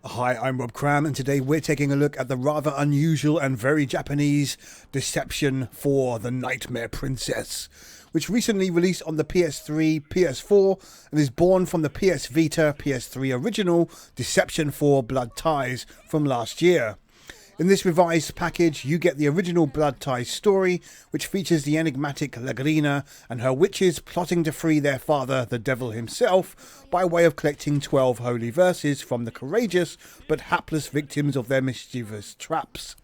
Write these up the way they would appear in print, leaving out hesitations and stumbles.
Hi, I'm Rob Cram, and today we're taking a look at the rather unusual and very Japanese Deception for the Nightmare Princess, which recently released on the PS3, PS4, and is born from the PS Vita, PS3 original Deception 4 Blood Ties from last year. In this revised package, you get the original Blood Ties story, which features the enigmatic Lagrina and her witches plotting to free their father, the devil himself, by way of collecting 12 holy verses from the courageous but hapless victims of their mischievous traps.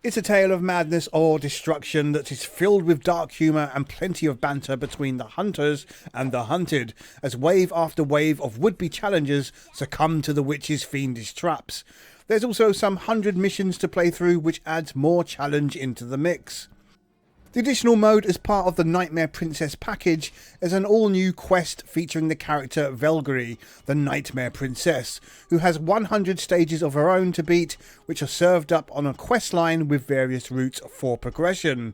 It's a tale of madness or destruction that is filled with dark humour and plenty of banter between the hunters and the hunted, as wave after wave of would-be challengers succumb to the witches' fiendish traps. There's also some 100 missions to play through, which adds more challenge into the mix. The additional mode as part of the Nightmare Princess package is an all-new quest featuring the character Velgary, the Nightmare Princess, who has 100 stages of her own to beat, which are served up on a quest line with various routes for progression.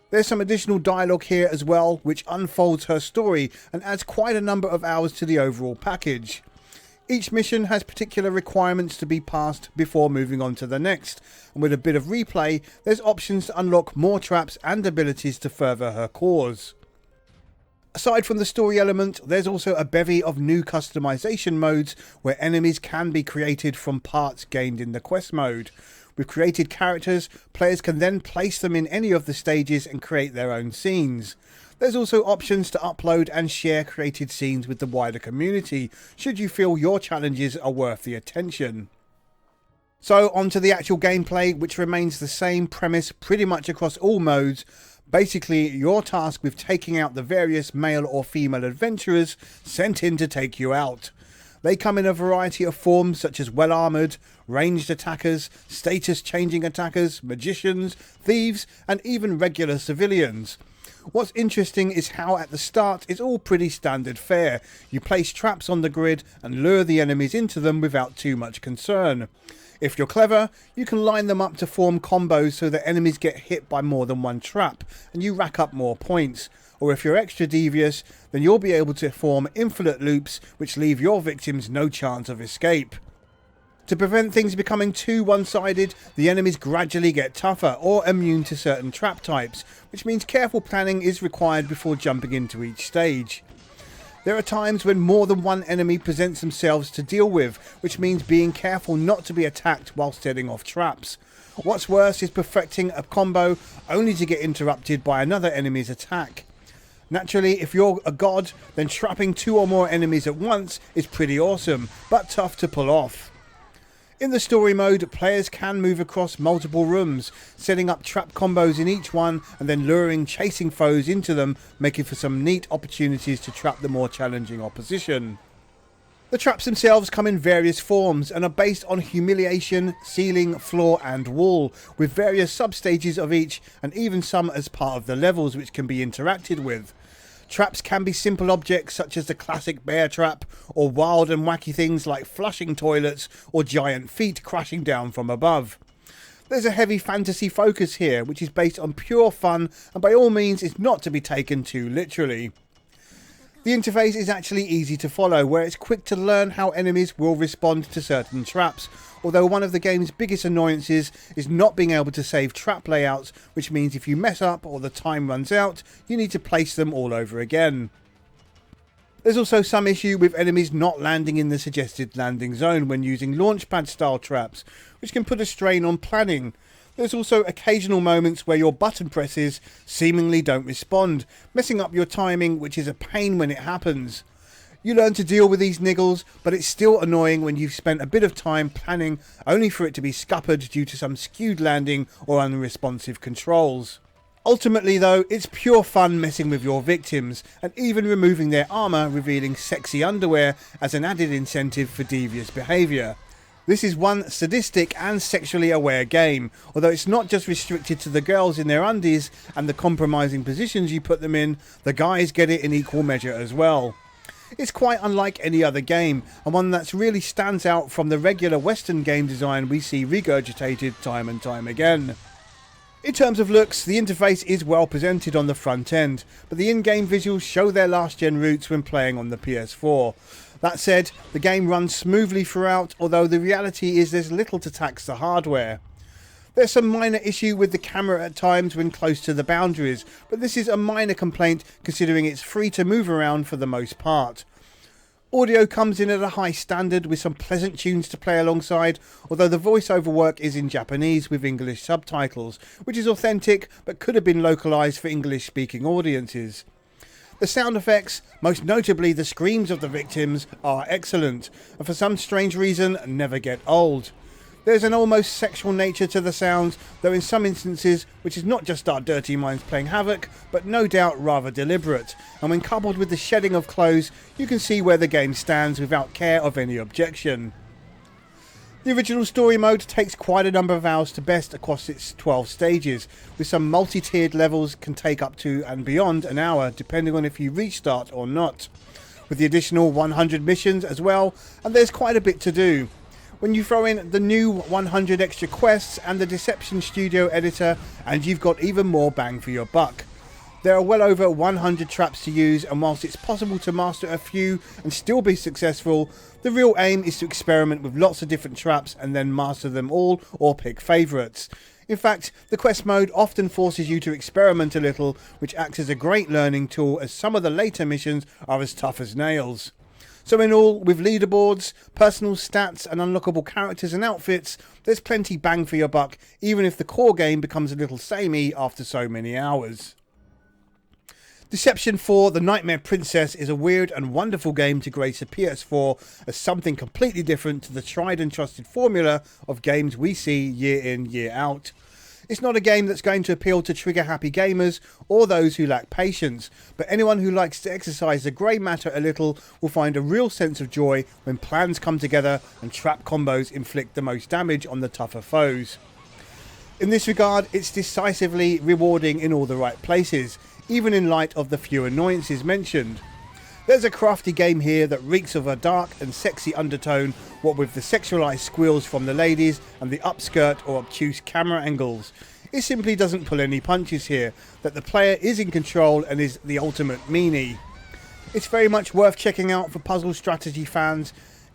There's some additional dialogue here as well, which unfolds her story and adds quite a number of hours to the overall package. Each mission has particular requirements to be passed before moving on to the next, and with a bit of replay, there's options to unlock more traps and abilities to further her cause. Aside from the story element, there's also a bevy of new customization modes where enemies can be created from parts gained in the quest mode. With created characters, players can then place them in any of the stages and create their own scenes. There's also options to upload and share created scenes with the wider community, should you feel your challenges are worth the attention. So on to the actual gameplay, which remains the same premise pretty much across all modes. Basically, you're tasked with taking out the various male or female adventurers sent in to take you out. They come in a variety of forms such as well-armoured, ranged attackers, status-changing attackers, magicians, thieves, and even regular civilians. What's interesting is how at the start it's all pretty standard fare. You place traps on the grid and lure the enemies into them without too much concern. If you're clever, you can line them up to form combos so that enemies get hit by more than one trap and you rack up more points. Or if you're extra devious, then you'll be able to form infinite loops which leave your victims no chance of escape. To prevent things becoming too one-sided, the enemies gradually get tougher or immune to certain trap types, which means careful planning is required before jumping into each stage. There are times when more than one enemy presents themselves to deal with, which means being careful not to be attacked while setting off traps. What's worse is perfecting a combo only to get interrupted by another enemy's attack. Naturally, if you're a god, then trapping 2 or more enemies at once is pretty awesome, but tough to pull off. In the story mode, players can move across multiple rooms, setting up trap combos in each one and then luring chasing foes into them, making for some neat opportunities to trap the more challenging opposition. The traps themselves come in various forms and are based on humiliation, ceiling, floor and wall, with various sub-stages of each and even some as part of the levels which can be interacted with. Traps can be simple objects such as the classic bear trap, or wild and wacky things like flushing toilets or giant feet crashing down from above. There's a heavy fantasy focus here, which is based on pure fun and by all means is not to be taken too literally. The interface is actually easy to follow, where it's quick to learn how enemies will respond to certain traps, although one of the game's biggest annoyances is not being able to save trap layouts, which means if you mess up or the time runs out, you need to place them all over again. There's also some issue with enemies not landing in the suggested landing zone when using launchpad style traps, which can put a strain on planning. There's also occasional moments where your button presses seemingly don't respond, messing up your timing, which is a pain when it happens. You learn to deal with these niggles, but it's still annoying when you've spent a bit of time planning only for it to be scuppered due to some skewed landing or unresponsive controls. Ultimately though, it's pure fun messing with your victims, and even removing their armour, revealing sexy underwear as an added incentive for devious behaviour. This is one sadistic and sexually aware game, although it's not just restricted to the girls in their undies and the compromising positions you put them in, the guys get it in equal measure as well. It's quite unlike any other game, and one that really stands out from the regular Western game design we see regurgitated time and time again. In terms of looks, the interface is well presented on the front end, but the in-game visuals show their last gen roots when playing on the PS4. That said, the game runs smoothly throughout, although the reality is there's little to tax the hardware. There's some minor issue with the camera at times when close to the boundaries, but this is a minor complaint considering it's free to move around for the most part. Audio comes in at a high standard with some pleasant tunes to play alongside, although the voiceover work is in Japanese with English subtitles, which is authentic but could have been localised for English speaking audiences. The sound effects, most notably the screams of the victims, are excellent, and for some strange reason never get old. There's an almost sexual nature to the sounds, though in some instances, which is not just our dirty minds playing havoc, but no doubt rather deliberate, and when coupled with the shedding of clothes, you can see where the game stands without care of any objection. The original story mode takes quite a number of hours to best across its 12 stages, with some multi-tiered levels can take up to and beyond an hour depending on if you restart or not, with the additional 100 missions as well, and there's quite a bit to do. When you throw in the new 100 extra quests and the Deception Studio editor, and you've got even more bang for your buck. There are well over 100 traps to use, and whilst it's possible to master a few and still be successful, the real aim is to experiment with lots of different traps and then master them all or pick favourites. In fact, the quest mode often forces you to experiment a little, which acts as a great learning tool as some of the later missions are as tough as nails. So in all, with leaderboards, personal stats and unlockable characters and outfits, there's plenty bang for your buck, even if the core game becomes a little samey after so many hours. Deception 4 The Nightmare Princess is a weird and wonderful game to grace a PS4 as something completely different to the tried and trusted formula of games we see year in, year out. It's not a game that's going to appeal to trigger-happy gamers or those who lack patience, but anyone who likes to exercise the grey matter a little will find a real sense of joy when plans come together and trap combos inflict the most damage on the tougher foes. In this regard, it's decisively rewarding in all the right places, even in light of the few annoyances mentioned. There's a crafty game here that reeks of a dark and sexy undertone, what with the sexualised squeals from the ladies and the upskirt or obtuse camera angles. It simply doesn't pull any punches here, that the player is in control and is the ultimate meanie. It's very much worth checking out for puzzle strategy fans.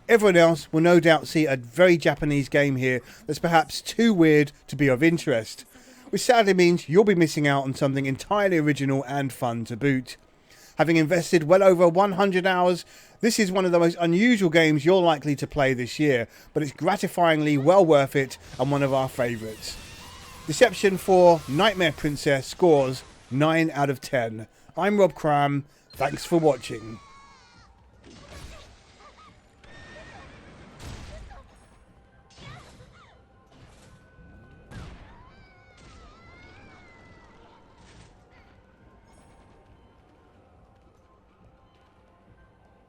Everyone else will no doubt see a very Japanese game here that's perhaps too weird to be of interest, which sadly means you'll be missing out on something entirely original and fun to boot. Having invested well over 100 hours, this is one of the most unusual games you're likely to play this year, but it's gratifyingly well worth it and one of our favourites. Deception 4 Nightmare Princess scores 9 out of 10. I'm Rob Cram, thanks for watching.